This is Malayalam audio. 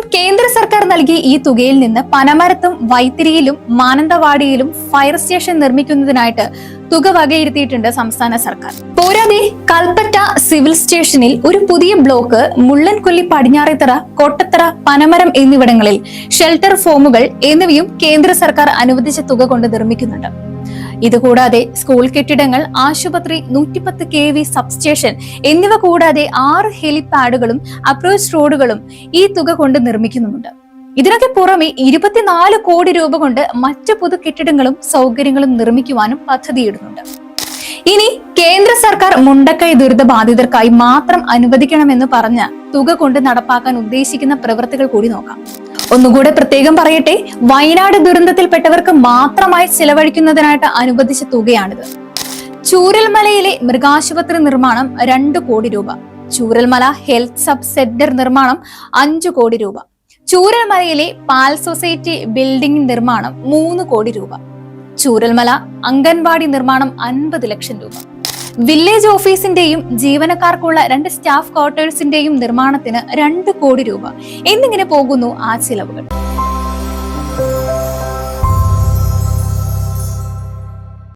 അതേസമയം കേന്ദ്ര സർക്കാർ നൽകിയ ഈ തുകയിൽ നിന്ന് പനമരത്തും വൈത്തിരിയിലും മാനന്തവാടിയിലും ഫയർ സ്റ്റേഷൻ നിർമ്മിക്കുന്നതിനായിട്ട് തുക വകയിരുത്തിയിട്ടുണ്ട് സംസ്ഥാന സർക്കാർ. പോരാതെ കൽപ്പറ്റ സിവിൽ സ്റ്റേഷനിൽ ഒരു പുതിയ ബ്ലോക്ക്, മുള്ളൻകൊല്ലി, പടിഞ്ഞാറേത്തറ, കോട്ടത്തറ, പനമരം എന്നിവിടങ്ങളിൽ ഷെൽട്ടർ ഫോമുകൾ എന്നിവയും കേന്ദ്ര സർക്കാർ അനുവദിച്ച തുക കൊണ്ട് നിർമ്മിക്കുന്നുണ്ട്. ഇതുകൂടാതെ സ്കൂൾ കെട്ടിടങ്ങൾ, ആശുപത്രി, 110 kV സബ്സ്റ്റേഷൻ എന്നിവ കൂടാതെ 6 ഹെലിപാഡുകളും അപ്രോച്ച് റോഡുകളും ഈ തുക കൊണ്ട് നിർമ്മിക്കുന്നുമുണ്ട്. ഇതിനൊക്കെ പുറമെ 24 കോടി രൂപ കൊണ്ട് മറ്റു പൊതു കെട്ടിടങ്ങളും സൗകര്യങ്ങളും നിർമ്മിക്കുവാനും പദ്ധതിയിടുന്നുണ്ട്. ഇനി കേന്ദ്ര സർക്കാർ മുണ്ടക്കൈ ദുരിത ബാധിതർക്കായി മാത്രം അനുവദിക്കണമെന്ന് പറഞ്ഞ തുക കൊണ്ട് നടപ്പാക്കാൻ ഉദ്ദേശിക്കുന്ന പ്രവൃത്തികൾ കൂടി നോക്കാം. ഒന്നുകൂടെ പ്രത്യേകം പറയട്ടെ, വയനാട് ദുരന്തത്തിൽപ്പെട്ടവർക്ക് മാത്രമായി ചെലവഴിക്കുന്നതിനായിട്ട് അനുവദിച്ച തുകയാണിത്. ചൂരൽമലയിലെ മൃഗാശുപത്രി നിർമ്മാണം 2 കോടി രൂപ, ചൂരൽമല ഹെൽത്ത് സബ് സെന്റർ നിർമ്മാണം 5 കോടി രൂപ, ചൂരൽമലയിലെ പാൽ സൊസൈറ്റി ബിൽഡിംഗ് നിർമ്മാണം 3 കോടി രൂപ, ചൂരൽമല അംഗൻവാടി നിർമ്മാണം 50 ലക്ഷം രൂപ, വില്ലേജ് ഓഫീസിന്റെയും ജീവനക്കാർക്കുള്ള 2 സ്റ്റാഫ് ക്വാർട്ടേഴ്സിന്റെയും നിർമ്മാണത്തിന് 2 കോടി രൂപ എന്നിങ്ങനെ പോകുന്നു ആ ചിലവുകൾ.